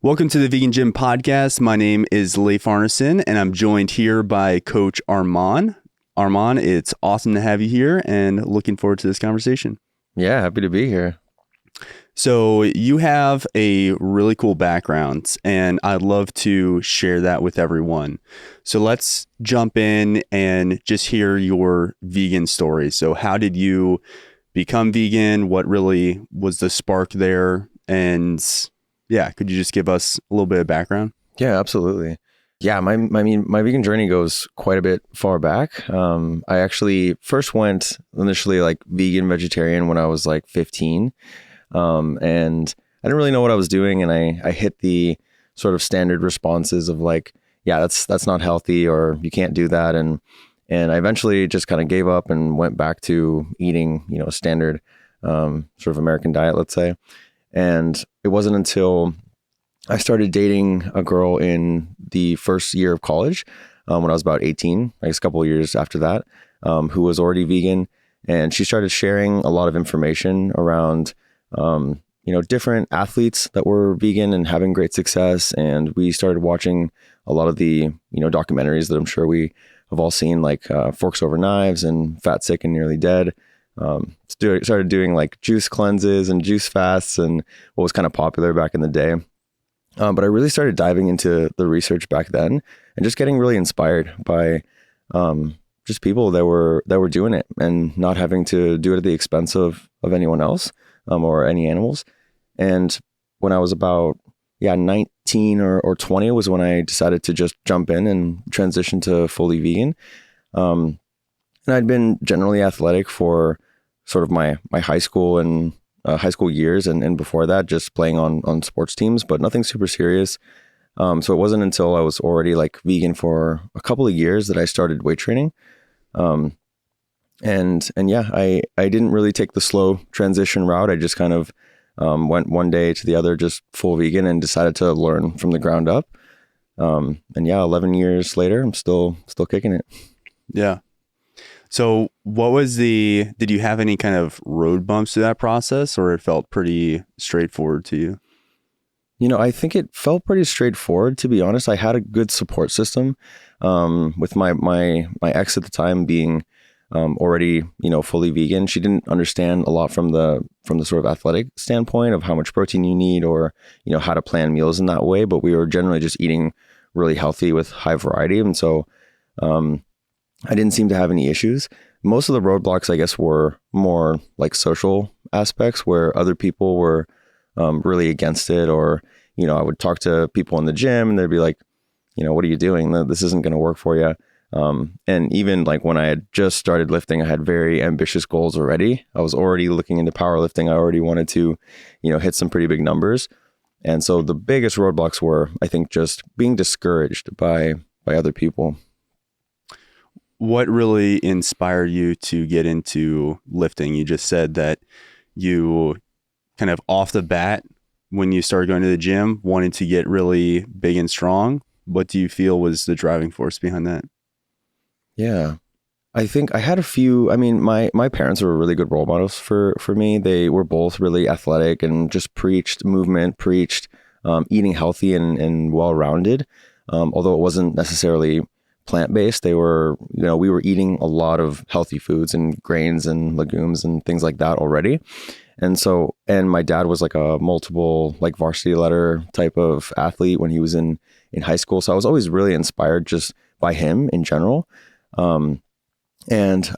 Welcome to the Vegan Gym Podcast. My name is Leif, and I'm joined here by Coach Arman. Arman, it's awesome to have you here and looking forward to this conversation. Yeah, happy to be here. So you have a really cool background, and I'd love to share that with everyone. So let's jump in and just hear your vegan story. So how did you become vegan? What really was the spark there? And yeah, could you just give us a little bit of background? Yeah, absolutely. Yeah, my vegan journey goes quite a bit far back. I actually first went initially like vegan vegetarian when I was like 15. And I didn't really know what I was doing. And I hit the sort of standard responses of like, yeah, that's not healthy, or you can't do that. And I eventually just kind of gave up and went back to eating, a standard sort of American diet, let's say. And it wasn't until I started dating a girl in the first year of college, when I was about 18, I guess a couple of years after that, who was already vegan. And she started sharing a lot of information around, different athletes that were vegan and having great success. And we started watching a lot of the, documentaries that I'm sure we have all seen, like Forks Over Knives and Fat, Sick, and Nearly Dead. Started doing like juice cleanses and juice fasts and what was kind of popular back in the day. But I really started diving into the research back then and just getting really inspired by just people that were doing it and not having to do it at the expense of anyone else or any animals. And when I was about 19 or 20 was when I decided to just jump in and transition to fully vegan. And I'd been generally athletic for sort of my high school and high school years. And before that, just playing on sports teams, but nothing super serious. So it wasn't until I was already like vegan for a couple of years that I started weight training. I didn't really take the slow transition route. I just kind of went one day to the other, just full vegan, and decided to learn from the ground up. 11 years later, I'm still kicking it. Yeah. So did you have any kind of road bumps through that process, or it felt pretty straightforward to you? I think it felt pretty straightforward, to be honest. I had a good support system, with my ex at the time being already, fully vegan. She didn't understand a lot from the sort of athletic standpoint of how much protein you need or, how to plan meals in that way. But we were generally just eating really healthy with high variety. And so, I didn't seem to have any issues. Most of the roadblocks, I guess, were more like social aspects where other people were really against it. Or, I would talk to people in the gym and they'd be like, what are you doing? This isn't going to work for you. And even like when I had just started lifting, I had very ambitious goals already. I was already looking into powerlifting. I already wanted to, hit some pretty big numbers. And so the biggest roadblocks were, I think, just being discouraged by other people. What really inspired you to get into lifting? You just said that you kind of off the bat, when you started going to the gym, wanted to get really big and strong. What do you feel was the driving force behind that? Yeah, I think I had a few. I mean, my parents were really good role models for me. They were both really athletic and just preached movement, preached eating healthy and well-rounded. Although it wasn't necessarily plant-based, they were, we were eating a lot of healthy foods and grains and legumes and things like that already. And my dad was like a multiple like varsity letter type of athlete when he was in high school. So I was always really inspired just by him in general. And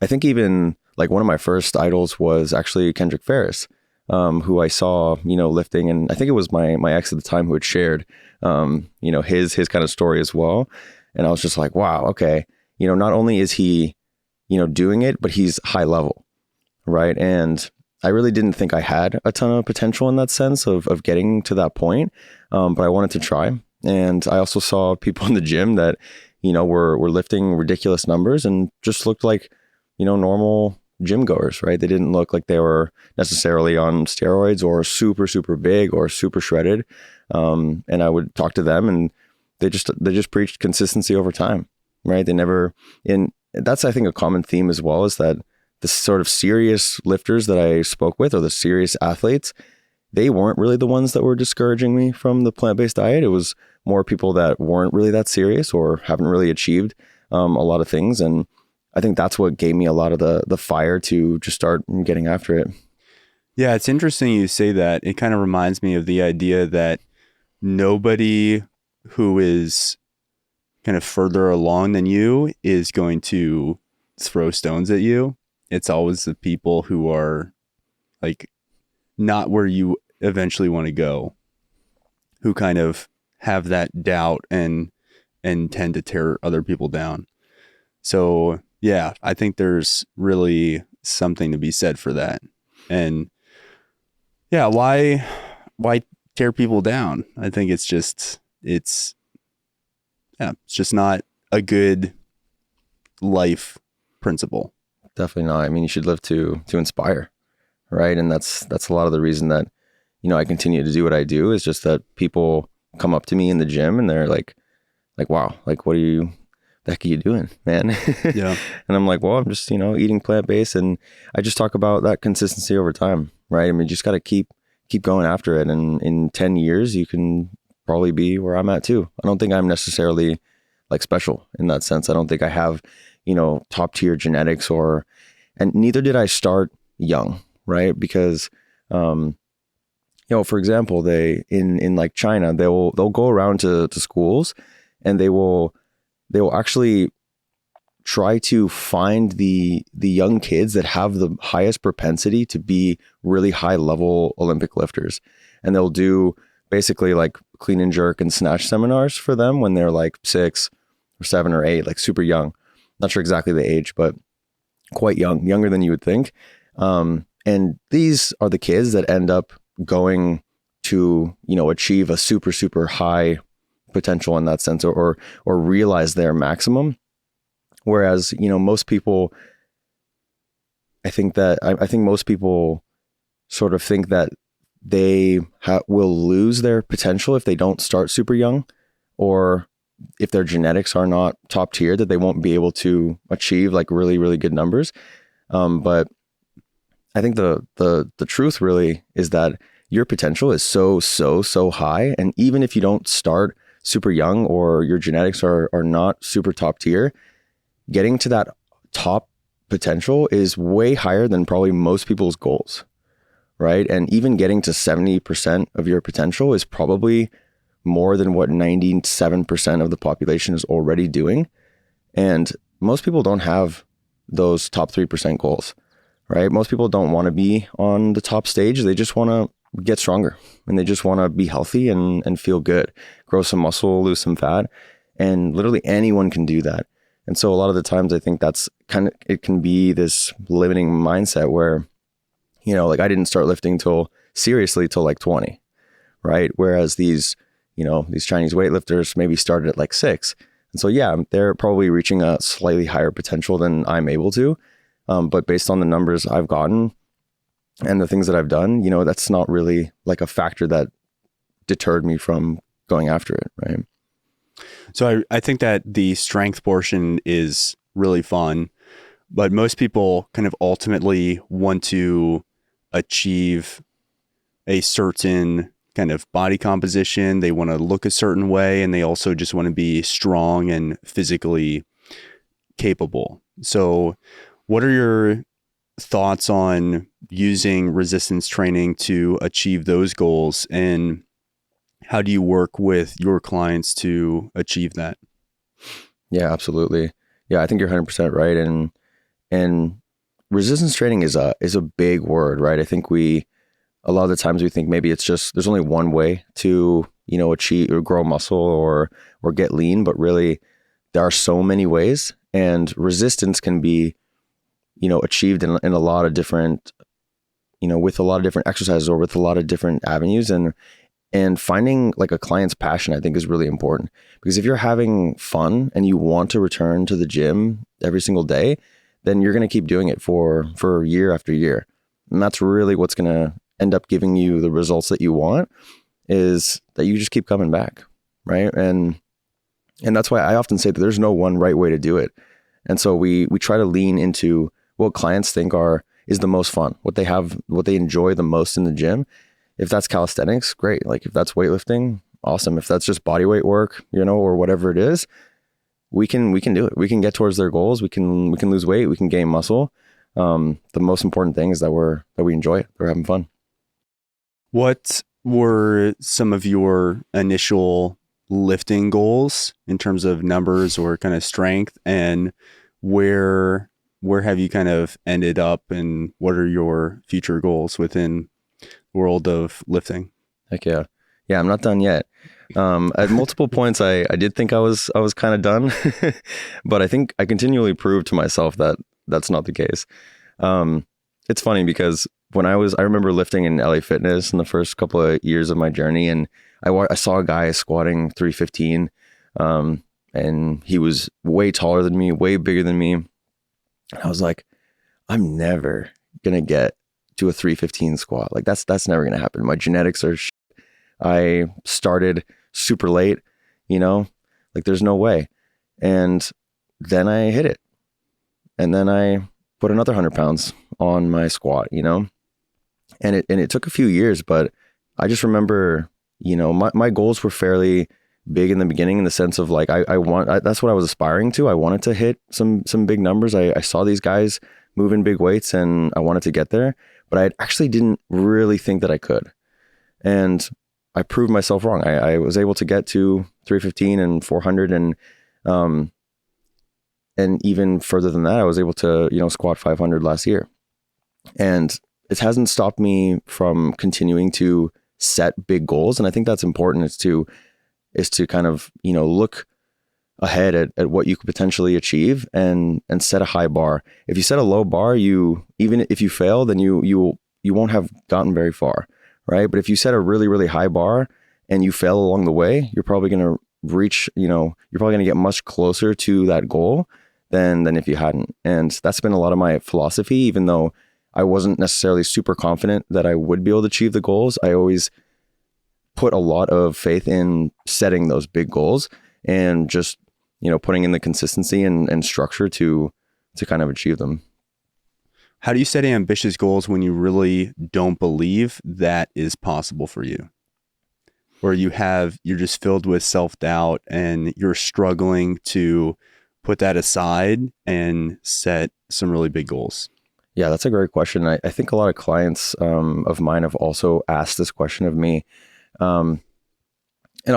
I think even like one of my first idols was actually Kendrick Ferris, who I saw, lifting. And I think it was my ex at the time who had shared, his kind of story as well. And I was just like, wow, okay. Not only is he, doing it, but he's high level. Right. And I really didn't think I had a ton of potential in that sense of getting to that point. But I wanted to try. And I also saw people in the gym that, were lifting ridiculous numbers and just looked like, normal gym goers, right? They didn't look like they were necessarily on steroids or super, super big or super shredded. And I would talk to them and they just preached consistency over time, right? And that's, I think, a common theme as well, is that the sort of serious lifters that I spoke with, or the serious athletes, they weren't really the ones that were discouraging me from the plant-based diet. It was more people that weren't really that serious or haven't really achieved a lot of things. And I think that's what gave me a lot of the fire to just start getting after it. Yeah, it's interesting you say that. It kind of reminds me of the idea that nobody who is kind of further along than you is going to throw stones at you. It's always the people who are like not where you eventually want to go, who kind of have that doubt and tend to tear other people down. So yeah, I think there's really something to be said for that. And yeah, why tear people down? I think it's just not a good life principle. Definitely not. I mean, you should live to inspire, right? And that's a lot of the reason that, you know, I continue to do what I do, is just that people come up to me in the gym and they're like, wow, like, what the heck are you doing, man? Yeah. And I'm like, well, I'm just, you know, eating plant-based. And I just talk about that consistency over time, right? I mean, you just got to keep going after it. And in 10 years, you can probably be where I'm at too. I don't think I'm necessarily like special in that sense. I don't think I have, you know, top tier genetics and neither did I start young, right? Because, you know, for example, they in like China, they'll go around to schools and they will actually try to find the young kids that have the highest propensity to be really high level Olympic lifters. And they'll do basically like clean and jerk and snatch seminars for them when they're like 6 or 7 or 8, like super young. Not sure exactly the age, but quite young, younger than you would think. And these are the kids that end up going to, you know, achieve a super, super high potential in that sense, or realize their maximum. Whereas, you know, most people, I think most people sort of think that they will lose their potential if they don't start super young, or if their genetics are not top tier, that they won't be able to achieve like really, really good numbers. But I think the truth really is that your potential is so high. And even if you don't start super young or your genetics are not super top tier, getting to that top potential is way higher than probably most people's goals, right? And even getting to 70% of your potential is probably more than what 97% of the population is already doing. And most people don't have those top 3% goals, right? Most people don't want to be on the top stage. They just want to get stronger and they just want to be healthy and feel good, grow some muscle, lose some fat. And literally anyone can do that. And so a lot of the times I think that's it can be this limiting mindset where, you know, like I didn't start lifting seriously till like 20, right? Whereas these Chinese weightlifters maybe started at like 6. And so, yeah, they're probably reaching a slightly higher potential than I'm able to. But based on the numbers I've gotten and the things that I've done, you know, that's not really like a factor that deterred me from going after it, right? So I think that the strength portion is really fun, but most people kind of ultimately want to achieve a certain kind of body composition. They want to look a certain way, and they also just want to be strong and physically capable. So what are your thoughts on using resistance training to achieve those goals, and how do you work with your clients to achieve that? Yeah, absolutely. Yeah, I think you're 100% right. And resistance training is a big word, right? I think a lot of the times we think maybe it's just there's only one way to, you know, achieve or grow muscle or get lean, but really there are so many ways, and resistance can be, you know, achieved in a lot of different, you know, with a lot of different exercises or with a lot of different avenues. And finding like a client's passion, I think, is really important, because if you're having fun and you want to return to the gym every single day, then you're going to keep doing it for year after year. And that's really what's going to end up giving you the results that you want, is that you just keep coming back, right? And that's why I often say that there's no one right way to do it. And so we try to lean into what clients think is the most fun, what they enjoy the most in the gym. if that's calisthenics, great. Like if that's weightlifting, awesome. If that's just body weight work, or whatever it is, we can do it. We can get towards their goals. We can lose weight. We can gain muscle. The most important thing is that we enjoy it. We're having fun. What were some of your initial lifting goals in terms of numbers or kind of strength, and where have you kind of ended up, and what are your future goals within the world of lifting? Heck yeah. Yeah, I'm not done yet. At multiple points, I did think I was kind of done, but I think I continually proved to myself that that's not the case. It's funny because I remember lifting in LA Fitness in the first couple of years of my journey, and I saw a guy squatting 315, and he was way taller than me, way bigger than me. And I was like, I'm never gonna get to a 315 squat. Like that's never gonna happen. My genetics are I started super late, like there's no way. And then I hit it. And then I put another 100 pounds on my squat, and it took a few years, but I just remember, my goals were fairly big in the beginning, in the sense of like, that's what I was aspiring to. I wanted to hit some big numbers. I saw these guys moving big weights and I wanted to get there, but I actually didn't really think that I could. And I proved myself wrong. I was able to get to 315 and 400 and even further than that, I was able to, squat 500 last year. And it hasn't stopped me from continuing to set big goals. And I think that's important, is to kind of, look ahead at what you could potentially achieve and set a high bar. If you set a low bar, even if you fail, then you won't have gotten very far. Right. But if you set a really, really high bar and you fail along the way, you're probably going to reach, you're probably going to get much closer to that goal than if you hadn't. And that's been a lot of my philosophy. Even though I wasn't necessarily super confident that I would be able to achieve the goals, I always put a lot of faith in setting those big goals and just, putting in the consistency and structure to kind of achieve them. How do you set ambitious goals when you really don't believe that is possible for you? Or you're just filled with self-doubt and you're struggling to put that aside and set some really big goals? Yeah, that's a great question. I think a lot of clients of mine have also asked this question of me. And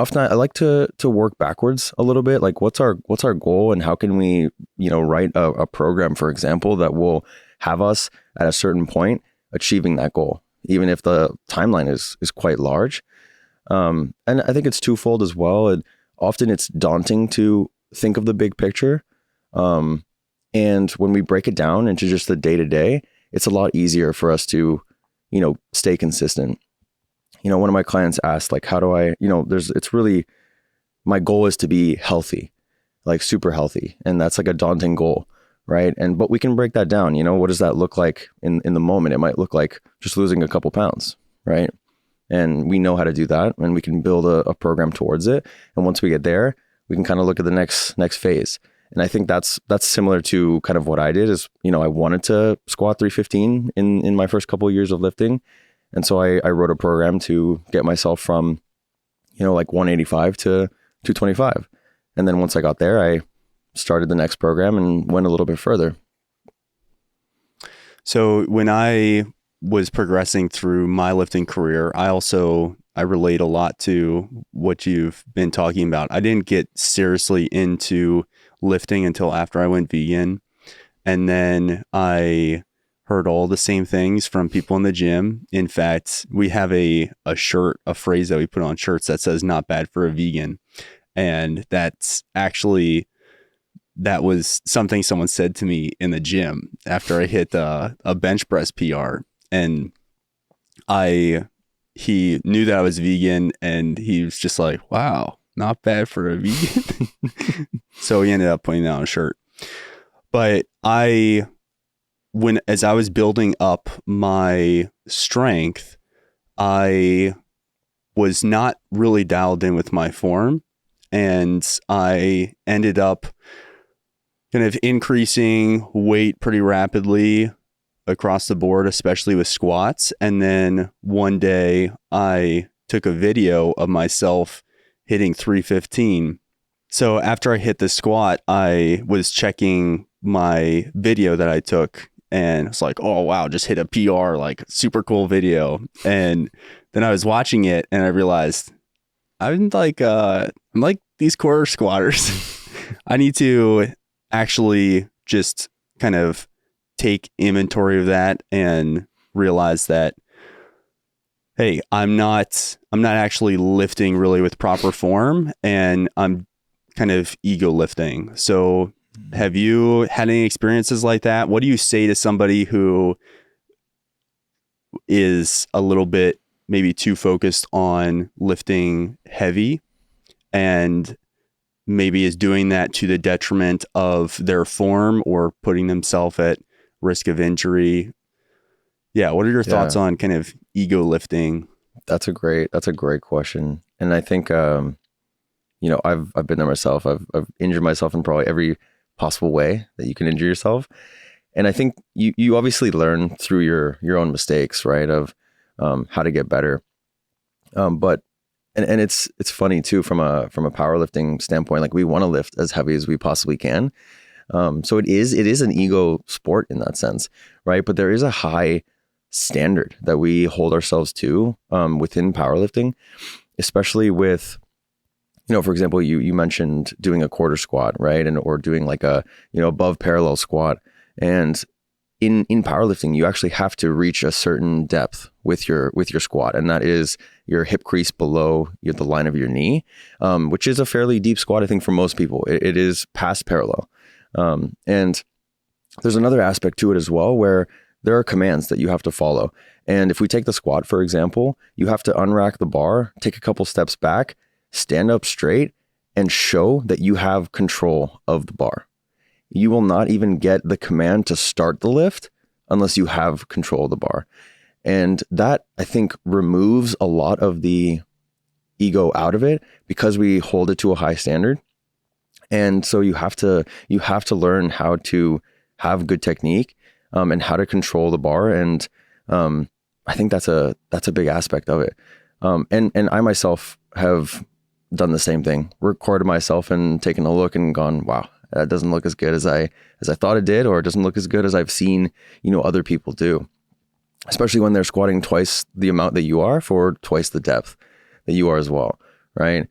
often I like to work backwards a little bit. Like what's our goal, and how can we, write a program, for example, that will have us at a certain point achieving that goal, even if the timeline is quite large. And I think it's twofold as well. Often it's daunting to think of the big picture. And when we break it down into just the day to day, it's a lot easier for us to, stay consistent. One of my clients asked, like, how do I, my goal is to be healthy, like super healthy. And that's like a daunting goal. Right. But we can break that down. What does that look like in the moment? It might look like just losing a couple pounds. Right. And we know how to do that, and we can build a program towards it. And once we get there, we can kind of look at the next phase. And I think that's similar to kind of what I did is, I wanted to squat 315 in my first couple of years of lifting. And so I wrote a program to get myself from, like 185 to 225. And then once I got there, I started the next program and went a little bit further. So when I was progressing through my lifting career, I relate a lot to what you've been talking about. I didn't get seriously into lifting until after I went vegan. And then I heard all the same things from people in the gym. In fact, we have a phrase that we put on shirts that says "not bad for a vegan." And that was something someone said to me in the gym after I hit a bench press PR. And he knew that I was vegan, and he was just like, wow, not bad for a vegan. So he ended up putting that on a shirt. But as I was building up my strength, I was not really dialed in with my form, and I ended up kind of increasing weight pretty rapidly, across the board, especially with squats. And then one day I took a video of myself hitting 315. So after I hit the squat, I was checking my video that I took and it's like, oh, wow, just hit a PR, like super cool video. And then I was watching it and I realized I'm like these quarter squatters. I need to actually just kind of take inventory of that and realize that, hey, I'm not actually lifting really with proper form, and I'm kind of ego lifting. So have you had any experiences like that? What do you say to somebody who is a little bit maybe too focused on lifting heavy and maybe is doing that to the detriment of their form or putting themselves at risk of injury? Yeah. What are your thoughts on kind of ego lifting? That's a great question. And I think, I've been there myself. I've injured myself in probably every possible way that you can injure yourself. And I think you obviously learn through your own mistakes, right? Of how to get better. But it's funny too, from a powerlifting standpoint, like we want to lift as heavy as we possibly can. So it is an ego sport in that sense, right? But there is a high standard that we hold ourselves to within powerlifting, especially with, for example, you mentioned doing a quarter squat, right? Or doing like a, above parallel squat. And in powerlifting, you actually have to reach a certain depth with your squat. And that is your hip crease below the line of your knee, which is a fairly deep squat, I think, for most people. It is past parallel. And there's another aspect to it as well, where there are commands that you have to follow. And if we take the squat, for example, you have to unrack the bar, take a couple steps back, stand up straight, and show that you have control of the bar. You will not even get the command to start the lift unless you have control of the bar. And that, I think, removes a lot of the ego out of it because we hold it to a high standard. And so you have to learn how to have good technique and how to control the bar. And I think that's a big aspect of it. And I myself have done the same thing, recorded myself and taken a look and gone, wow, that doesn't look as good as I thought it did, or it doesn't look as good as I've seen, other people do, especially when they're squatting twice the amount that you are for twice the depth that you are as well. Right.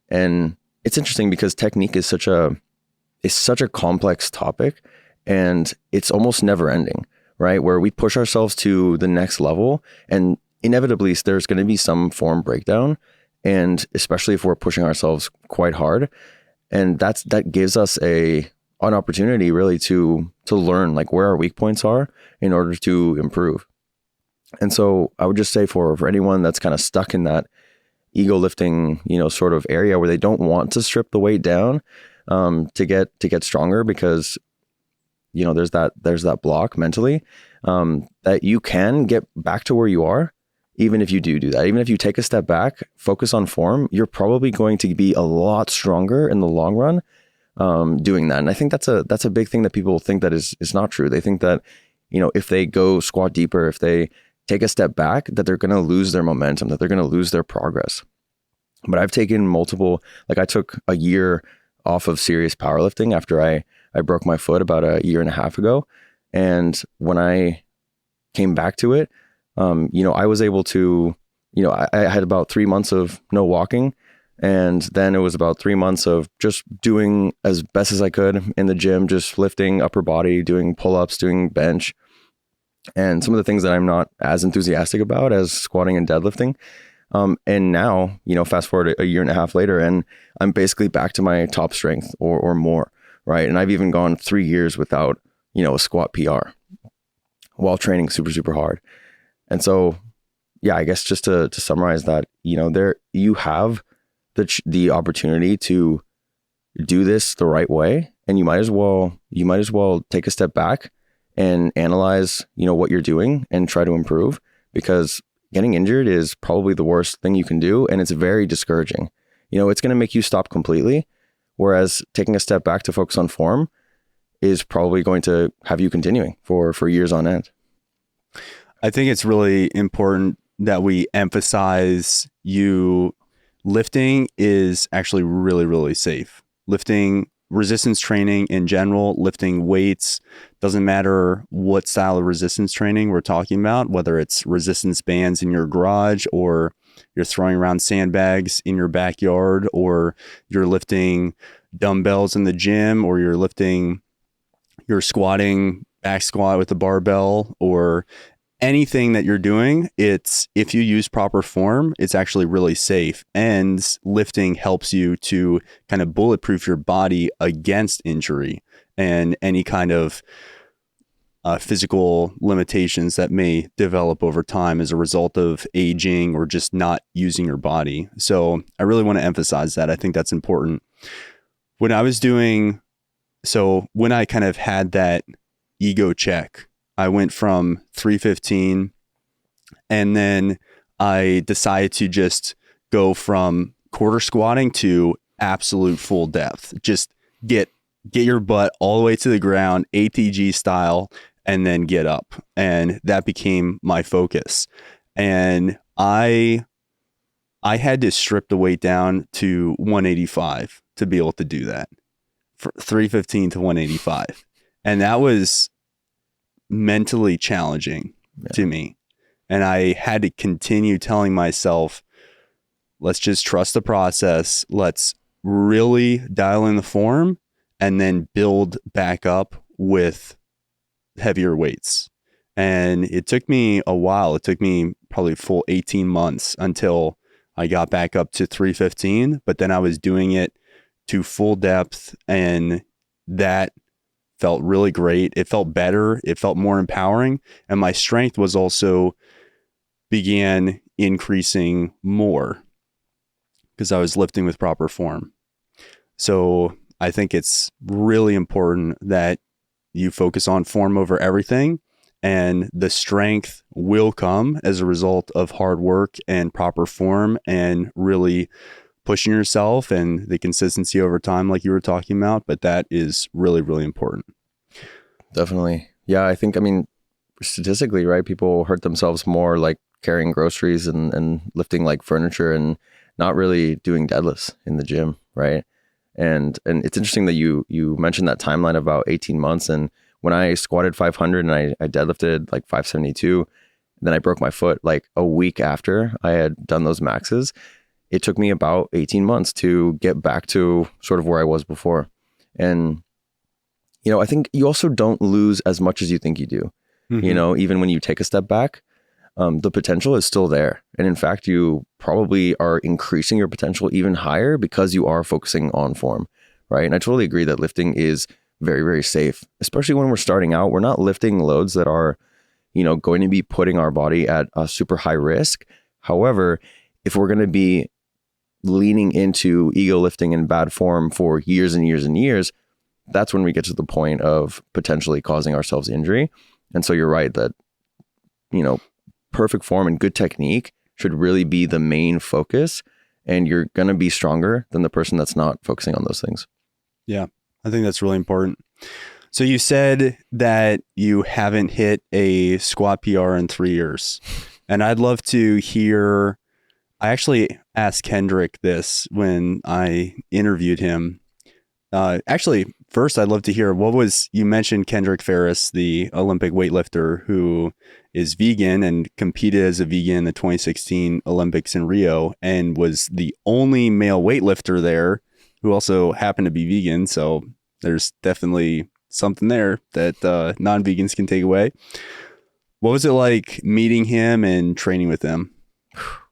And it's interesting because technique is such a complex topic, and it's almost never ending, right? Where we push ourselves to the next level, and inevitably there's going to be some form breakdown. And especially if we're pushing ourselves quite hard, and that gives us an opportunity really to learn like where our weak points are in order to improve. And so I would just say for anyone that's kind of stuck in that ego lifting, sort of area where they don't want to strip the weight down to get stronger, because there's that block mentally, that you can get back to where you are. Even if you do that, even if you take a step back, focus on form, you're probably going to be a lot stronger in the long run doing that. And I think that's a big thing that people think that is not true. They think that, if they go squat deeper, if they take a step back, that they're going to lose their momentum, that they're going to lose their progress. But I've taken multiple, like I took a year off of serious powerlifting after I broke my foot about a year and a half ago. And when I came back to it, I was able to, I had about 3 months of no walking, and then it was about 3 months of just doing as best as I could in the gym, just lifting upper body, doing pull-ups, doing bench, and some of the things that I'm not as enthusiastic about as squatting and deadlifting. And now, fast forward a year and a half later, and I'm basically back to my top strength or more, right? And I've even gone 3 years without, a squat PR while training super, super hard. And so, yeah, I guess just to summarize that, there you have the opportunity to do this the right way, and you might as well take a step back and analyze, what you're doing and try to improve, because getting injured is probably the worst thing you can do, and it's very discouraging. It's going to make you stop completely, whereas taking a step back to focus on form is probably going to have you continuing for years on end. I think it's really important that we emphasize lifting is actually really, really safe. Lifting, resistance training in general, lifting weights, doesn't matter what style of resistance training we're talking about, whether it's resistance bands in your garage or you're throwing around sandbags in your backyard, or you're lifting dumbbells in the gym, or you're squatting back squat with a barbell, or anything that you're doing, it's if you use proper form, it's actually really safe. And lifting helps you to kind of bulletproof your body against injury and any kind of physical limitations that may develop over time as a result of aging or just not using your body. So I really want to emphasize that. I think that's important. When I was when I kind of had that ego check, I went from 315 and then I decided to just go from quarter squatting to absolute full depth. Just get your butt all the way to the ground, ATG style, and then get up. And that became my focus. And I had to strip the weight down to 185 to be able to do that. From 315 to 185. And that was mentally challenging to me. And I had to continue telling myself, let's just trust the process. Let's really dial in the form and then build back up with heavier weights. And it took me a while. It took me probably a full 18 months until I got back up to 315. But then I was doing it to full depth, and that felt really great. It felt better. It felt more empowering. And my strength was also began increasing more because I was lifting with proper form. So I think it's really important that you focus on form over everything, and the strength will come as a result of hard work and proper form and really pushing yourself and the consistency over time, like you were talking about. But that is really, really important. Definitely. Yeah. I think, statistically, right, people hurt themselves more like carrying groceries and lifting like furniture and not really doing deadlifts in the gym. Right. And it's interesting that you mentioned that timeline of about 18 months. And when I squatted 500 and I deadlifted like 572, then I broke my foot like a week after I had done those maxes. It took me about 18 months to get back to sort of where I was before. And, I think you also don't lose as much as you think you do. Mm-hmm. Even when you take a step back, the potential is still there. And in fact, you probably are increasing your potential even higher because you are focusing on form, right? And I totally agree that lifting is very, very safe, especially when we're starting out. We're not lifting loads that are, going to be putting our body at a super high risk. However, if we're going to be leaning into ego lifting in bad form for years and years and years, that's when we get to the point of potentially causing ourselves injury. And so you're right that, perfect form and good technique should really be the main focus, and you're going to be stronger than the person that's not focusing on those things. Yeah, I think that's really important. So you said that you haven't hit a squat PR in 3 years, and I'd love to hear. I actually asked Kendrick this when I interviewed him. Actually, first, I'd love to hear you mentioned Kendrick Ferris, the Olympic weightlifter who is vegan and competed as a vegan in the 2016 Olympics in Rio and was the only male weightlifter there who also happened to be vegan. So there's definitely something there that non-vegans can take away. What was it like meeting him and training with him?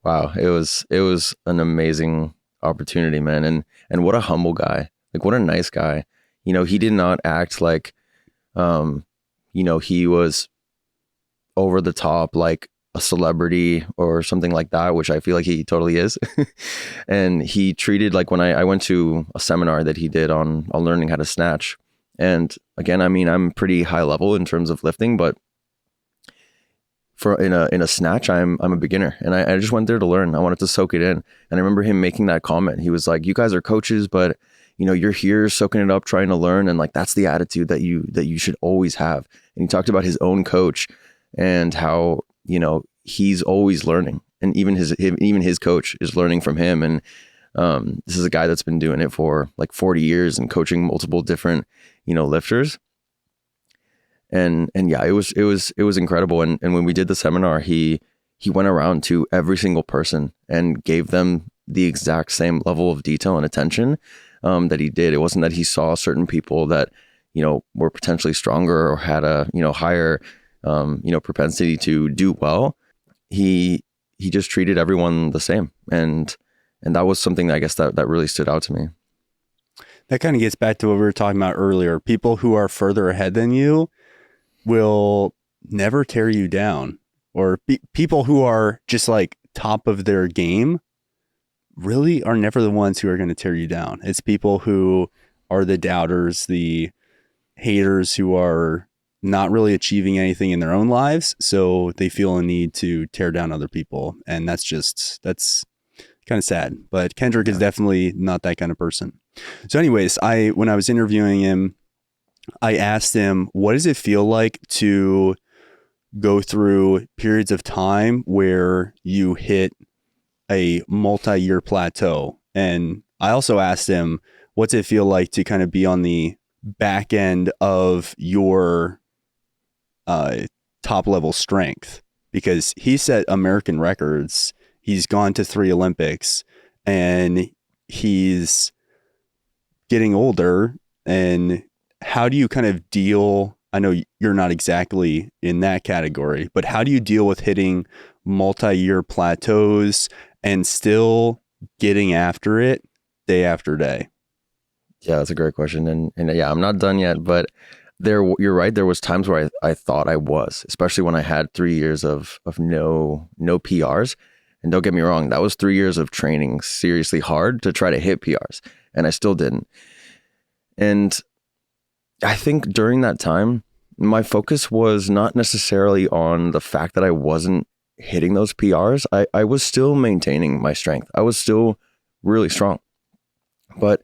Wow, it was an amazing opportunity, man. And what a humble guy. Like, what a nice guy. He did not act like, he was over the top, like a celebrity or something like that, which I feel like he totally is. And he treated like when I went to a seminar that he did on learning how to snatch. And again, I'm pretty high level in terms of lifting, but in a snatch, I'm a beginner, and I just went there to learn. I wanted to soak it in. And I remember him making that comment. He was like, "You guys are coaches, but you're here soaking it up, trying to learn, and like that's the attitude that you should always have." And he talked about his own coach and how, he's always learning, and even his coach is learning from him. And this is a guy that's been doing it for like 40 years and coaching multiple different, lifters. And yeah, it was incredible. And when we did the seminar, he went around to every single person and gave them the exact same level of detail and attention that he did. It wasn't that he saw certain people that, were potentially stronger or had a, higher, propensity to do well. He just treated everyone the same. And that was something, I guess, that really stood out to me. That kind of gets back to what we were talking about earlier. People who are further ahead than you will never tear you down, or people who are just like top of their game really are never the ones who are going to tear you down. It's people who are the doubters, the haters, who are not really achieving anything in their own lives, so they feel a need to tear down other people. And that's kind of sad. But Kendrick is definitely not that kind of person. So anyways, when I was interviewing him, I asked him, what does it feel like to go through periods of time where you hit a multi-year plateau? And I also asked him, what's it feel like to kind of be on the back end of your top level strength? Because he set American records. He's gone to 3 Olympics, and he's getting older. And how do you kind of deal? I know you're not exactly in that category, but how do you deal with hitting multi-year plateaus and still getting after it day after day? Yeah, that's a great question. And yeah, I'm not done yet, but you're right. There was times where I thought I was, especially when I had 3 years of no PRs. And don't get me wrong, that was 3 years of training seriously hard to try to hit PRs, and I still didn't. And I think during that time, my focus was not necessarily on the fact that I wasn't hitting those PRs. I was still maintaining my strength. I was still really strong. But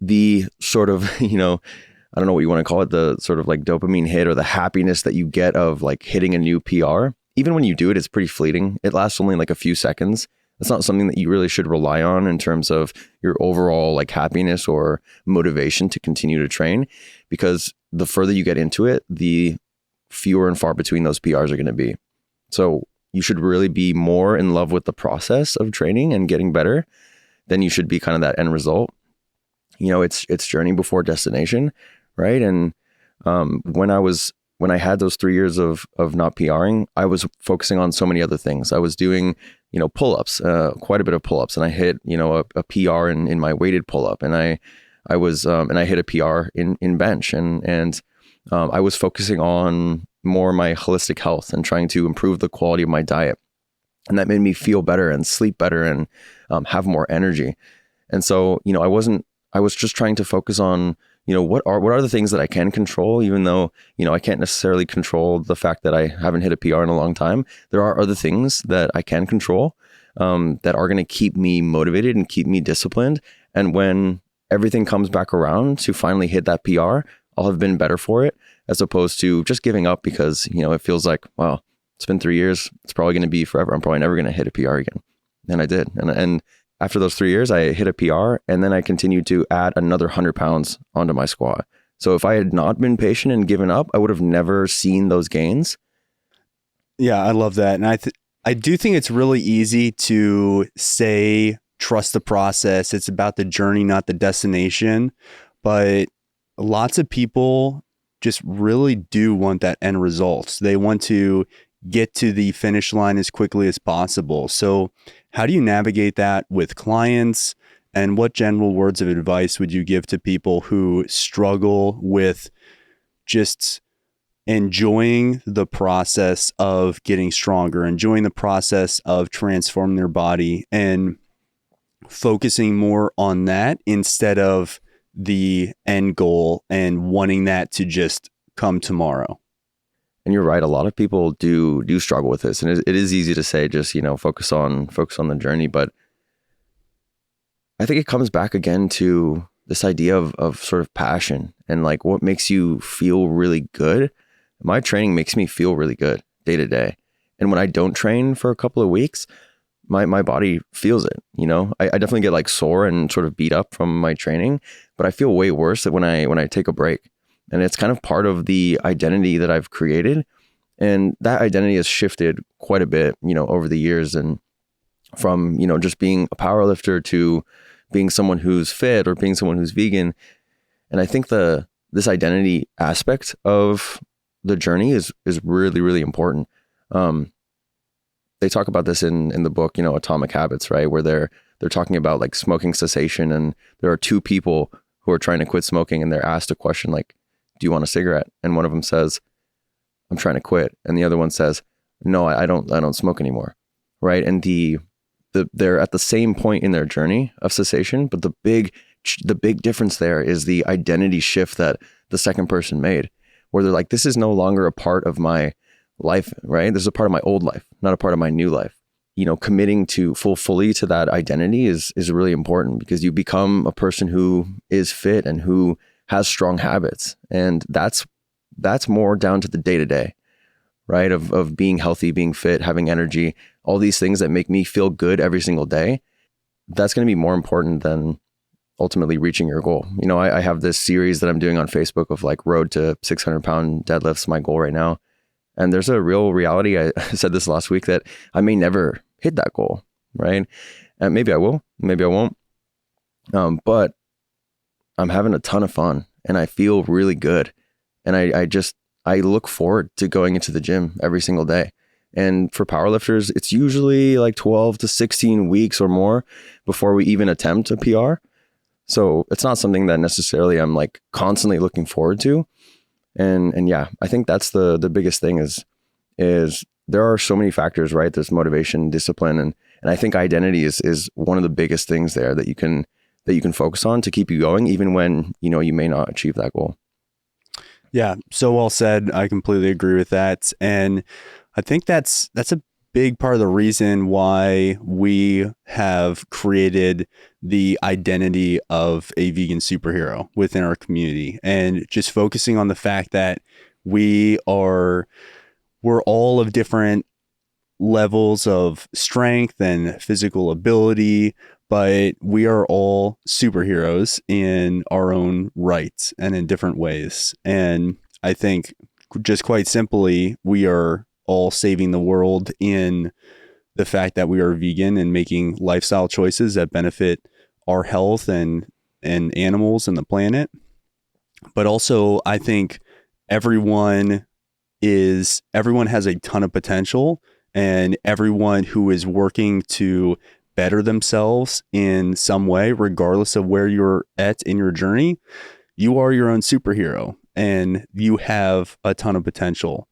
the sort of, I don't know what you want to call it, the sort of like dopamine hit or the happiness that you get of like hitting a new PR, even when you do it, it's pretty fleeting. It lasts only like a few seconds. It's not something that you really should rely on in terms of your overall like happiness or motivation to continue to train, because the further you get into it, the fewer and far between those PRs are going to be. So you should really be more in love with the process of training and getting better than you should be kind of that end result. It's journey before destination, right? And when I had those 3 years of not PRing, I was focusing on so many other things. I was doing, pull-ups, quite a bit of pull-ups, and I hit, a PR in my weighted pull-up, and I hit a PR in bench, and I was focusing on more my holistic health and trying to improve the quality of my diet, and that made me feel better and sleep better and have more energy. And so, I was just trying to focus on, what are the things that I can control, even though, I can't necessarily control the fact that I haven't hit a PR in a long time. There are other things that I can control that are going to keep me motivated and keep me disciplined. And when everything comes back around to finally hit that PR, I'll have been better for it, as opposed to just giving up because, it feels like, wow, it's been 3 years. It's probably going to be forever. I'm probably never going to hit a PR again. And I did. And after those 3 years, I hit a PR, and then I continued to add another 100 pounds onto my squat. So if I had not been patient and given up, I would have never seen those gains. Yeah, I love that. And I do think it's really easy to say, trust the process. It's about the journey, not the destination. But lots of people just really do want that end result. They want to get to the finish line as quickly as possible. So how do you navigate that with clients? And what general words of advice would you give to people who struggle with just enjoying the process of getting stronger, enjoying the process of transforming their body, and focusing more on that instead of the end goal and wanting that to just come tomorrow? And you're right. A lot of people do struggle with this, and it is easy to say, just, focus on the journey. But I think it comes back again to this idea of sort of passion and like what makes you feel really good my training makes me feel really good day to day. And when I don't train for a couple of weeks, my body feels it. I definitely get like sore and sort of beat up from my training, but I feel way worse when I take a break. And it's kind of part of the identity that I've created. And that identity has shifted quite a bit, over the years. And from, just being a powerlifter to being someone who's fit or being someone who's vegan. And I think this identity aspect of the journey is really, really important. They talk about this in the book, Atomic Habits, right? Where they're talking about like smoking cessation, and there are two people who are trying to quit smoking, and they're asked a question like, do you want a cigarette? And one of them says, I'm trying to quit. And the other one says, no, I don't smoke anymore. Right. And they're at the same point in their journey of cessation, but the big difference there is the identity shift that the second person made, where they're like, this is no longer a part of my life, right? This is a part of my old life, not a part of my new life. Committing to fully to that identity is really important, because you become a person who is fit and who has strong habits. And that's more down to the day-to-day, right? Of being healthy, being fit, having energy, all these things that make me feel good every single day. That's going to be more important than ultimately reaching your goal. I have this series that I'm doing on Facebook of like road to 600-pound deadlifts, my goal right now. And there's a real reality. I said this last week that I may never hit that goal, right? And maybe I will, maybe I won't. But I'm having a ton of fun and I feel really good. And I look forward to going into the gym every single day. And for powerlifters, it's usually like 12 to 16 weeks or more before we even attempt a PR. So it's not something that necessarily I'm like constantly looking forward to. And yeah, I think that's the biggest thing is there are so many factors, right? There's motivation, discipline, and I think identity is one of the biggest things there that you can focus on to keep you going, even when, you may not achieve that goal. Yeah, so well said. I completely agree with that. And I think that's a big part of the reason why we have created the identity of a vegan superhero within our community, and just focusing on the fact that we're all of different levels of strength and physical ability, but we are all superheroes in our own rights and in different ways. And I think just quite simply, we are all saving the world in the fact that we are vegan and making lifestyle choices that benefit our health and animals and the planet. But also, I think everyone has a ton of potential, and everyone who is working to better themselves in some way, regardless of where you're at in your journey, you are your own superhero and you have a ton of potential.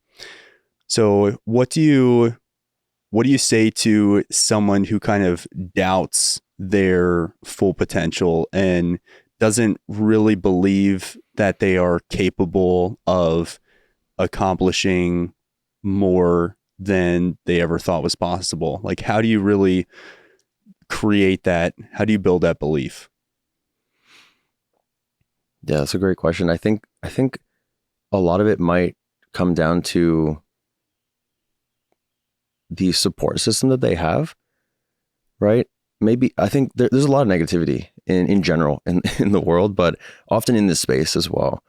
So what do you say to someone who kind of doubts their full potential and doesn't really believe that they are capable of accomplishing more than they ever thought was possible? Like, how do you really create that? How do you build that belief? Yeah, that's a great question. I think a lot of it might come down to the support system that they have, right? Maybe I think there's a lot of negativity in general in the world, but often in this space as well,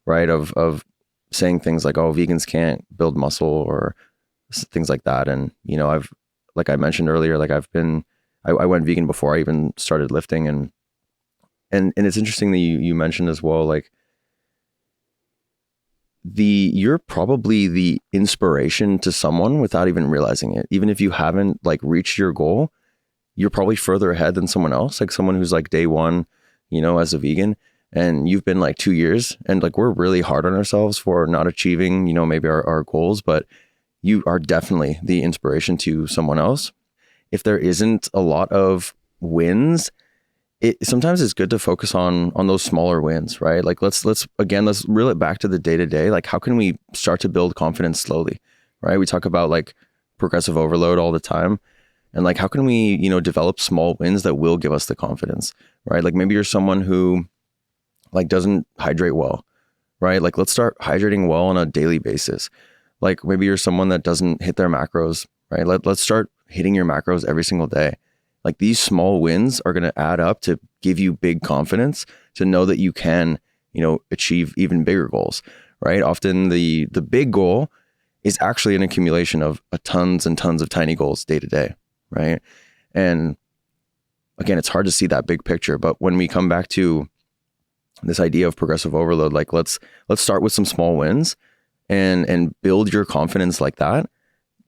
right? Of saying things like, oh, vegans can't build muscle or things like that. And, I've, like I mentioned earlier, like I went vegan before I even started lifting. And it's interesting that you mentioned as well, like you're probably the inspiration to someone without even realizing it. Even if you haven't like reached your goal, you're probably further ahead than someone else, like someone who's like day one, as a vegan, and you've been like 2 years, and like we're really hard on ourselves for not achieving, maybe our goals, but you are definitely the inspiration to someone else. If there isn't a lot of wins, sometimes it's good to focus on those smaller wins, right? Like let's reel it back to the day to day. Like how can we start to build confidence slowly, right? We talk about like progressive overload all the time. And like, how can we, develop small wins that will give us the confidence, right? Like maybe you're someone who like doesn't hydrate well, right? Like, let's start hydrating well on a daily basis. Like, maybe you're someone that doesn't hit their macros, right? Let's start hitting your macros every single day. Like, these small wins are going to add up to give you big confidence to know that you can, achieve even bigger goals, right? Often the big goal is actually an accumulation of tons and tons of tiny goals day to day, right? And again, it's hard to see that big picture, but when we come back to this idea of progressive overload, like let's start with some small wins and build your confidence like that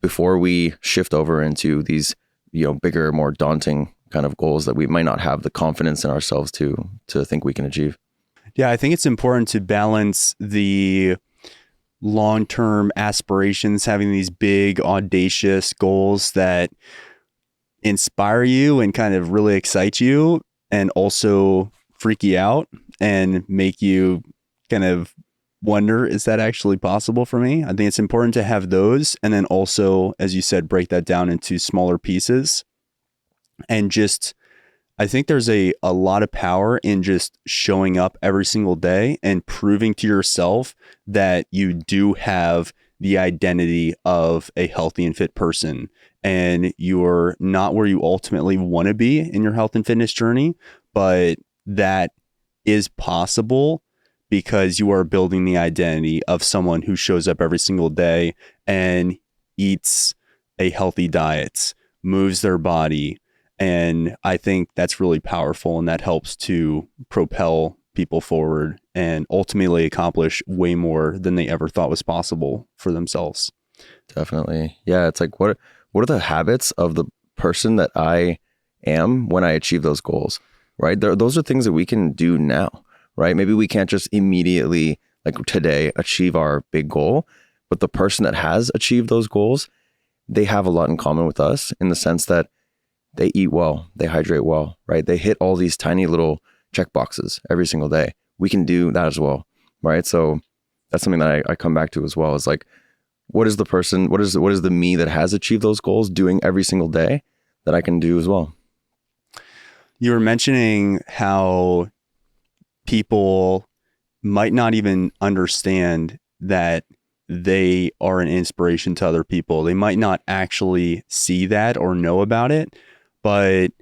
before we shift over into these, bigger, more daunting kind of goals that we might not have the confidence in ourselves to think we can achieve. Yeah, I think it's important to balance the long-term aspirations, having these big, audacious goals that inspire you and kind of really excite you, and also freak you out and make you kind of wonder, is that actually possible for me? I think it's important to have those. And then also, as you said, break that down into smaller pieces. And just, I think there's a lot of power in just showing up every single day and proving to yourself that you do have the identity of a healthy and fit person, and you're not where you ultimately want to be in your health and fitness journey, but that is possible because you are building the identity of someone who shows up every single day and eats a healthy diet, moves their body. And I think that's really powerful, and that helps to propel people forward and ultimately accomplish way more than they ever thought was possible for themselves. Definitely. Yeah. It's like, what are the habits of the person that I am when I achieve those goals, right? Those are things that we can do now, right? Maybe we can't just immediately, like today, achieve our big goal, but the person that has achieved those goals, they have a lot in common with us in the sense that they eat well, they hydrate well, right? They hit all these tiny little check boxes every single day. We can do that as well, right? So that's something that I come back to as well. Is like, what is the me that has achieved those goals doing every single day that I can do as well? You were mentioning how people might not even understand that they are an inspiration to other people. They might not actually see that or know about it, but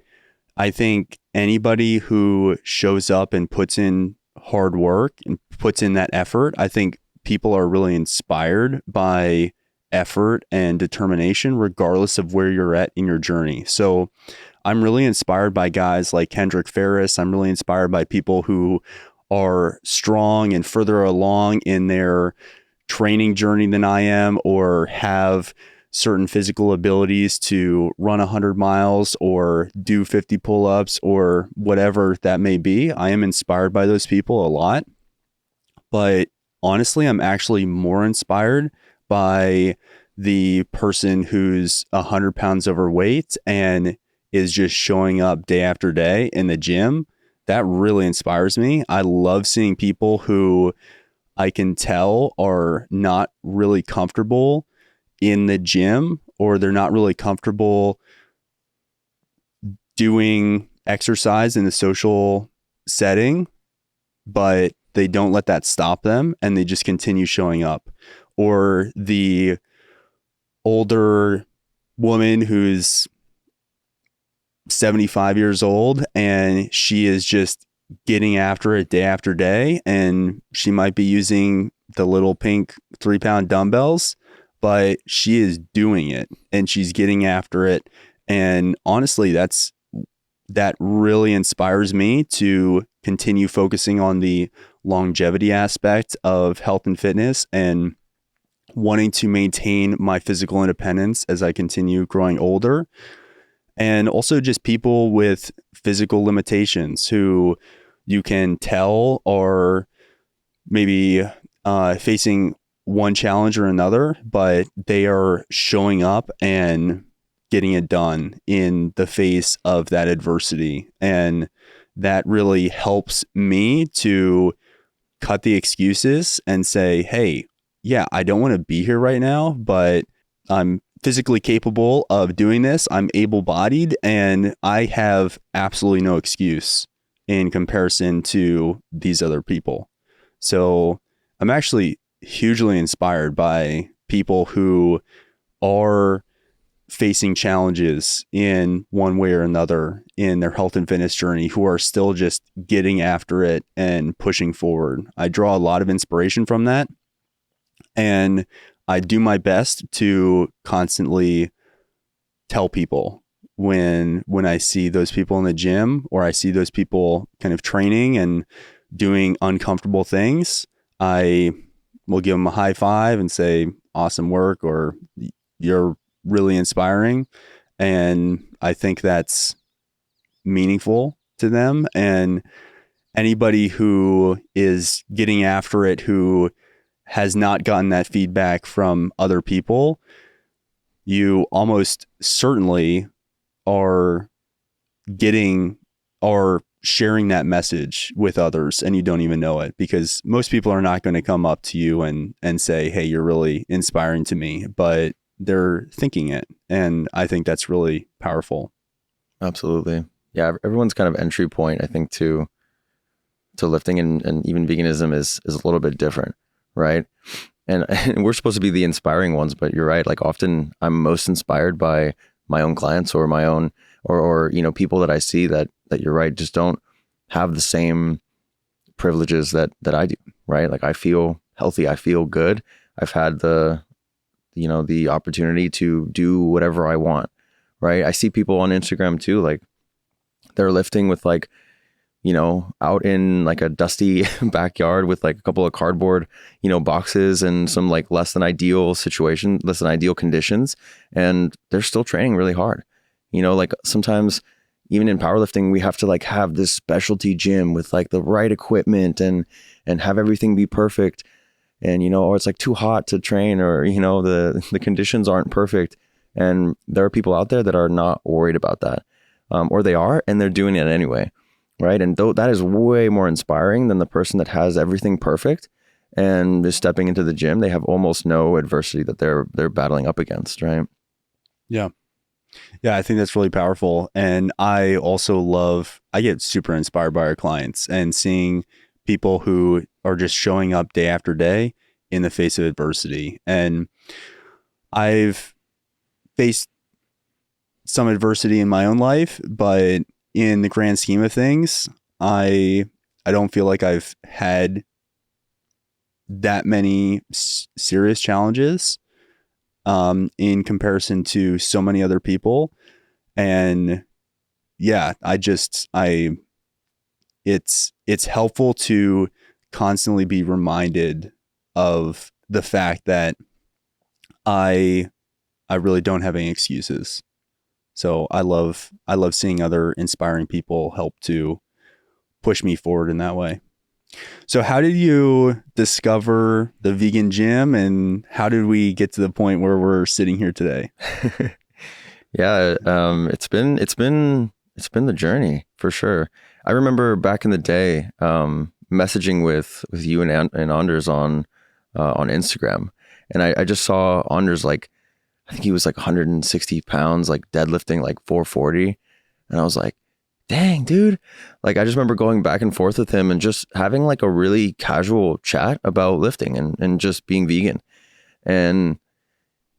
I think anybody who shows up and puts in hard work and puts in that effort, I think people are really inspired by effort and determination, regardless of where you're at in your journey. So I'm really inspired by guys like Kendrick Ferris. I'm really inspired by people who are strong and further along in their training journey than I am, or have certain physical abilities to run 100 miles or do 50 pull-ups or whatever that may be. I am inspired by those people a lot. But honestly, I'm actually more inspired by the person who's 100 pounds overweight and is just showing up day after day in the gym. That really inspires me. I love seeing people who I can tell are not really comfortable in the gym, or they're not really comfortable doing exercise in the social setting, but they don't let that stop them and they just continue showing up. Or the older woman who's 75 years old and she is just getting after it day after day, and she might be using the little pink 3-pound dumbbells, but she is doing it and she's getting after it. And honestly, that really inspires me to continue focusing on the longevity aspect of health and fitness and wanting to maintain my physical independence as I continue growing older. And also just people with physical limitations who you can tell are maybe facing one challenge or another, but they are showing up and getting it done in the face of that adversity. And that really helps me to cut the excuses and say, hey, yeah, I don't want to be here right now, but I'm physically capable of doing this. I'm able-bodied, and I have absolutely no excuse in comparison to these other people. So I'm actually hugely inspired by people who are facing challenges in one way or another in their health and fitness journey, who are still just getting after it and pushing forward. I draw a lot of inspiration from that. And I do my best to constantly tell people when I see those people in the gym, or I see those people kind of training and doing uncomfortable things, I will give them a high five and say, awesome work, or you're really inspiring. And I think that's meaningful to them. And anybody who is getting after it, who has not gotten that feedback from other people, you almost certainly are getting or sharing that message with others, and you don't even know it, because most people are not going to come up to you and say, hey, you're really inspiring to me, but they're thinking it. And I think that's really powerful. Absolutely. Yeah. Everyone's kind of entry point, I think, to lifting and even veganism is a little bit different. Right. And we're supposed to be the inspiring ones, but you're right. Like, often I'm most inspired by my own clients, or my own, or people that I see that you're right, just don't have the same privileges that I do. Right. Like, I feel healthy. I feel good. I've had the opportunity to do whatever I want. Right. I see people on Instagram too, like, they're lifting with like, out in like a dusty backyard with like a couple of cardboard, boxes and some like less than ideal conditions. And they're still training really hard. Like, sometimes even in powerlifting, we have to like have this specialty gym with like the right equipment and have everything be perfect. And, or it's like too hot to train, or, the conditions aren't perfect. And there are people out there that are not worried about that. Or they are, and they're doing it anyway. Right. And that is way more inspiring than the person that has everything perfect and is stepping into the gym. They have almost no adversity that they're battling up against. Right. Yeah. Yeah. I think that's really powerful. And I get super inspired by our clients and seeing people who are just showing up day after day in the face of adversity. And I've faced some adversity in my own life, but in the grand scheme of things, I don't feel like I've had that many serious challenges in comparison to so many other people. And yeah, it's helpful to constantly be reminded of the fact that I really don't have any excuses. So I love seeing other inspiring people help to push me forward in that way. So how did you discover the vegan gym, and how did we get to the point where we're sitting here today? Yeah, it's been the journey for sure. I remember back in the day, messaging with you and Anders on Instagram, and I just saw Anders, like, I think he was like 160 pounds, like deadlifting like 440. And I was like, dang, dude. Like, I just remember going back and forth with him and just having like a really casual chat about lifting and just being vegan. And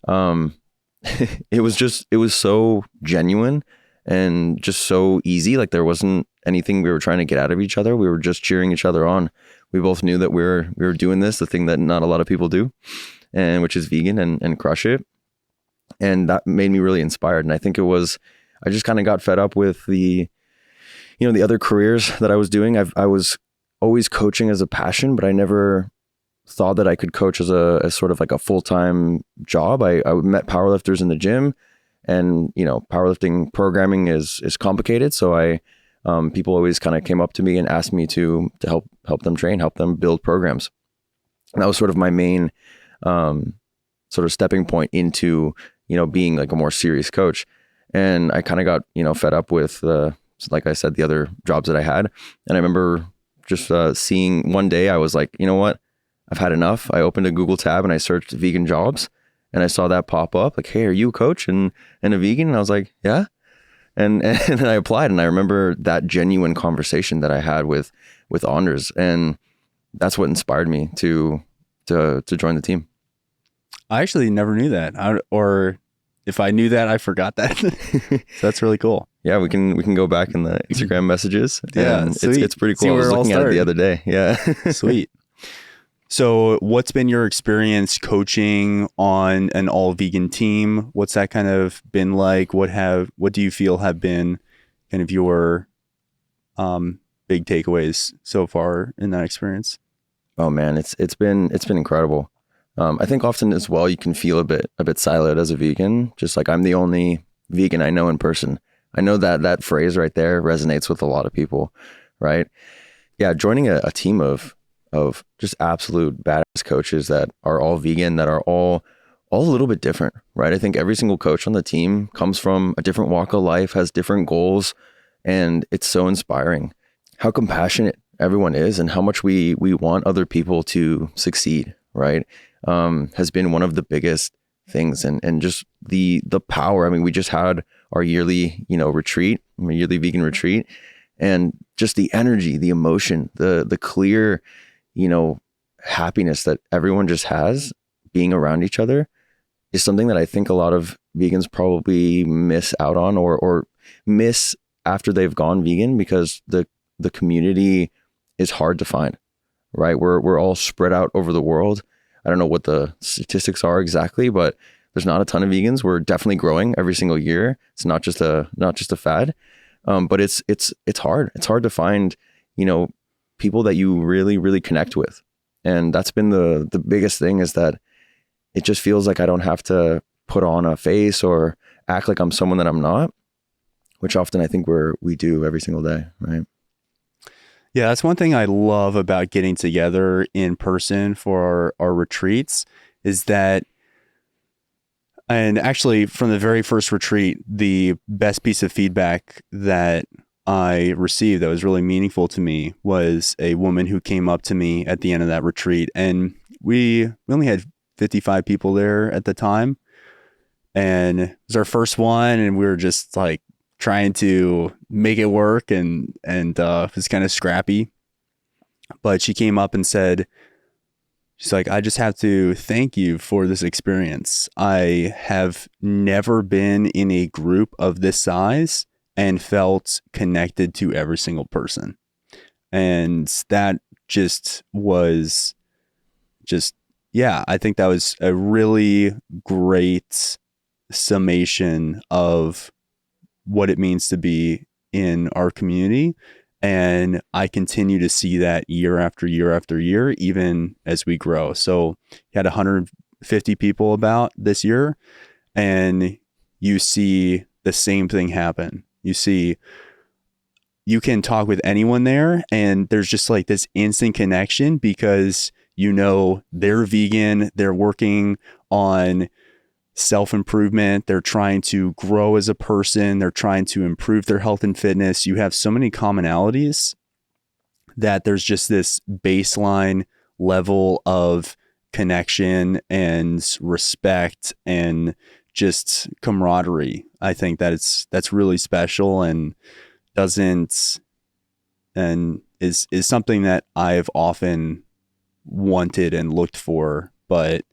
it was so genuine and just so easy. Like, there wasn't anything we were trying to get out of each other. We were just cheering each other on. We both knew that we were doing this, the thing that not a lot of people do, and which is vegan and crush it. And that made me really inspired. And I think I just kind of got fed up with the other careers that I was doing. I was always coaching as a passion, but I never thought that I could coach as sort of like a full-time job. I met powerlifters in the gym, and, powerlifting programming is complicated. So people always kind of came up to me and asked me to help them train, help them build programs. And that was sort of my main, sort of stepping point into, being like a more serious coach. And I kind of got, fed up with, like I said, the other jobs that I had. And I remember just seeing one day, I was like, you know what? I've had enough. I opened a Google tab and I searched vegan jobs, and I saw that pop up like, hey, are you a coach and a vegan? And I was like, yeah. And I applied, and I remember that genuine conversation that I had with Anders. And that's what inspired me to to join the team. I actually never knew that. Or if I knew that, I forgot that. So that's really cool. Yeah, we can go back in the Instagram messages. Yeah, it's pretty cool. I was looking at it the other day. Yeah. Sweet. So what's been your experience coaching on an all vegan team? What's that kind of been like? What do you feel have been kind of your big takeaways so far in that experience? Oh man, it's been incredible. I think often as well you can feel a bit siloed as a vegan. Just like I'm the only vegan I know in person. I know that phrase right there resonates with a lot of people, right? Yeah, joining a team of just absolute badass coaches that are all vegan, that are all a little bit different, right? I think every single coach on the team comes from a different walk of life, has different goals, and it's so inspiring how compassionate everyone is and how much we want other people to succeed, right? Has been one of the biggest things, and just the power. I mean, we just had our yearly, retreat, a yearly vegan retreat, and just the energy, the emotion, the clear, happiness that everyone just has being around each other is something that I think a lot of vegans probably miss out on or miss after they've gone vegan, because the community is hard to find, right? We're all spread out over the world. I don't know what the statistics are exactly, but there's not a ton of vegans. We're definitely growing every single year. It's not just a fad, but it's hard. It's hard to find, people that you really, really connect with. And that's been the biggest thing, is that it just feels like I don't have to put on a face or act like I'm someone that I'm not, which often I think we do every single day, right? Yeah, that's one thing I love about getting together in person for our retreats, is that, and actually from the very first retreat, the best piece of feedback that I received that was really meaningful to me was a woman who came up to me at the end of that retreat, and we only had 55 people there at the time, and it was our first one, and we were just like trying to make it work, and it was kind of scrappy. But she came up and said, she's like, I just have to thank you for this experience. I have never been in a group of this size and felt connected to every single person. And that just was yeah, I think that was a really great summation of what it means to be in our community. And I continue to see that year after year after year, even as we grow. So you had 150 people about this year, and you see the same thing happen. You can talk with anyone there, and there's just like this instant connection, because they're vegan, they're working on self-improvement, they're trying to grow as a person, they're trying to improve their health and fitness. You have so many commonalities that there's just this baseline level of connection and respect and just camaraderie. I think that's really special, and is something that I've often wanted and looked for. But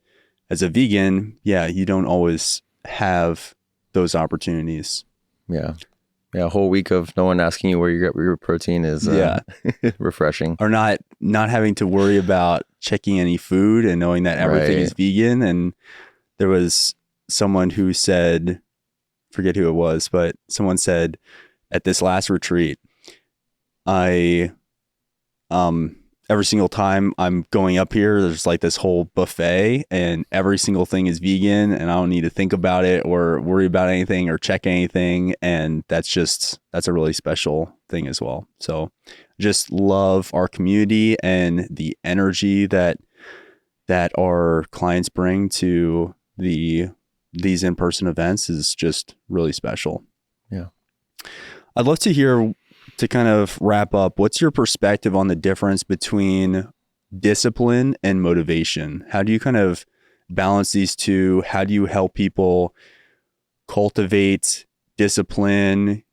as a vegan, yeah, you don't always have those opportunities. Yeah. A whole week of no one asking you where you get your protein is refreshing. Or not having to worry about checking any food and knowing that everything is vegan. And there was someone who said, forget who it was, but someone said at this last retreat, every single time I'm going up here, there's like this whole buffet, and every single thing is vegan, and I don't need to think about it or worry about anything or check anything. And that's a really special thing as well. So just love our community, and the energy that our clients bring to these in-person events is just really special. Yeah. I'd love to hear, to kind of wrap up, what's your perspective on the difference between discipline and motivation? How do you kind of balance these two? How do you help people cultivate discipline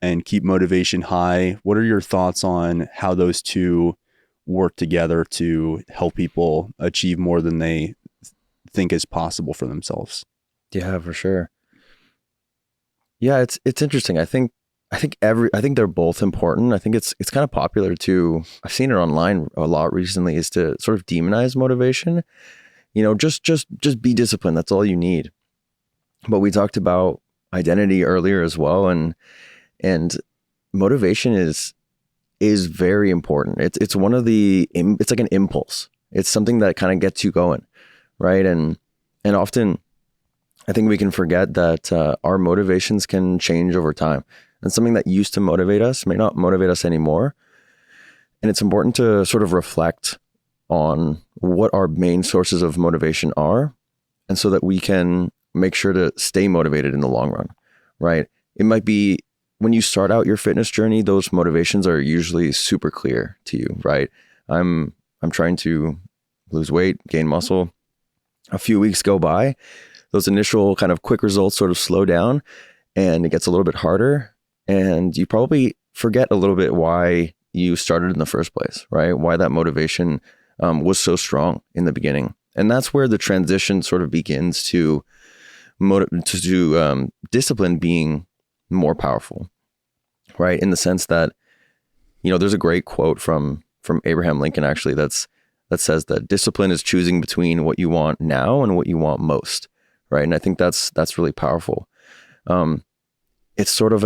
and keep motivation high? What are your thoughts on how those two work together to help people achieve more than they think is possible for themselves. Yeah, for sure. Yeah, it's interesting. I think they're both important. I think it's kind of popular to, I've seen it online a lot recently, is to sort of demonize motivation. Just be disciplined. That's all you need. But we talked about identity earlier as well, and motivation is very important. It's one of it's like an impulse. It's something that kind of gets you going, right? And often I think we can forget that our motivations can change over time, and something that used to motivate us may not motivate us anymore. And it's important to sort of reflect on what our main sources of motivation are, and so that we can make sure to stay motivated in the long run, right? It might be when you start out your fitness journey, those motivations are usually super clear to you, right? I'm trying to lose weight, gain muscle. A few weeks go by, those initial kind of quick results sort of slow down, and it gets a little bit harder, and you probably forget a little bit why you started in the first place, right? Why that motivation was so strong in the beginning. And that's where the transition sort of begins to discipline being more powerful, right? In the sense that, there's a great quote from Abraham Lincoln, actually, that says that discipline is choosing between what you want now and what you want most, right? And I think that's really powerful. It's sort of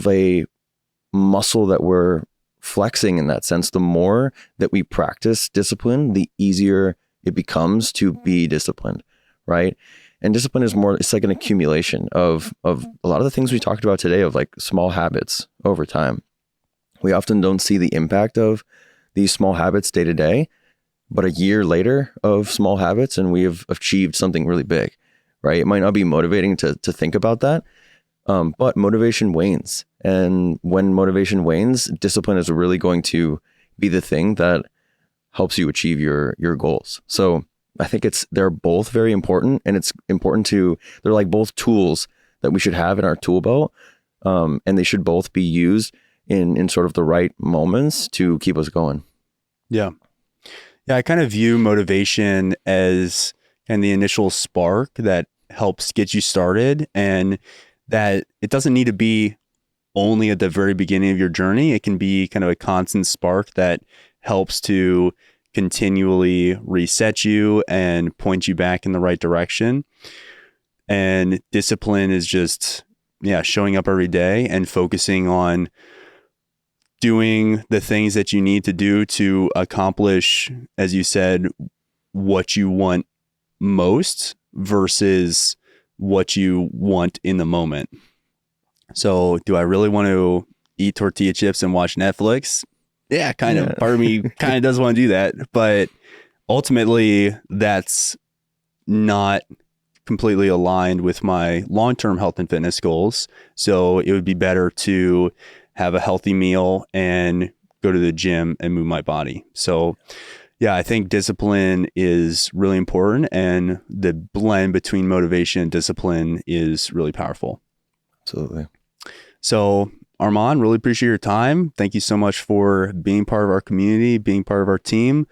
a muscle that we're flexing in that sense. The more that we practice discipline, the easier it becomes to be disciplined, right? And discipline is more, it's like an accumulation of a lot of the things we talked about today, of like small habits over time. We often don't see the impact of these small habits day to day, but a year later of small habits and we have achieved something really big, right? It might not be motivating to think about that, but motivation wanes. And when motivation wanes, discipline is really going to be the thing that helps you achieve your goals. So I think they're both very important, and it's important they're like both tools that we should have in our tool belt. And they should both be used in sort of the right moments to keep us going. Yeah. Yeah. I kind of view motivation as kind of the initial spark that helps get you started, and that it doesn't need to be only at the very beginning of your journey. It can be kind of a constant spark that helps to continually reset you and point you back in the right direction. And discipline is just, showing up every day and focusing on doing the things that you need to do to accomplish, as you said, what you want most versus what you want in the moment. So do I really want to eat tortilla chips and watch Netflix? Yeah, kind of. Part of me kind of does want to do that. But ultimately, that's not completely aligned with my long-term health and fitness goals. So it would be better to have a healthy meal and go to the gym and move my body. So yeah, I think discipline is really important, and the blend between motivation and discipline is really powerful. Absolutely. So Arman, really appreciate your time. Thank you so much for being part of our community, being part of our team.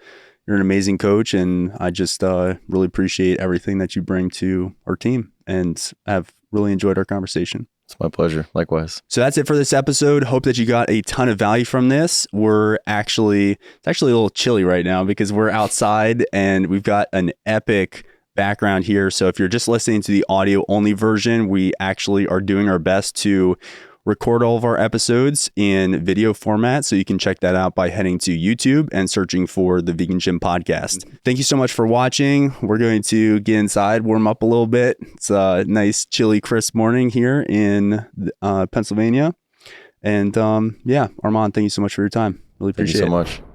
You're an amazing coach, and I just really appreciate everything that you bring to our team, and I've really enjoyed our conversation. It's my pleasure. Likewise. So that's it for this episode. Hope that you got a ton of value from this. It's actually a little chilly right now because we're outside and we've got an epic background here. So if you're just listening to the audio only version, we actually are doing our best to record all of our episodes in video format. So you can check that out by heading to YouTube and searching for the Vegan Gym Podcast. Thank you so much for watching. We're going to get inside, warm up a little bit. It's a nice, chilly, crisp morning here in Pennsylvania. And Arman, thank you so much for your time. Really appreciate it. Thank you so much.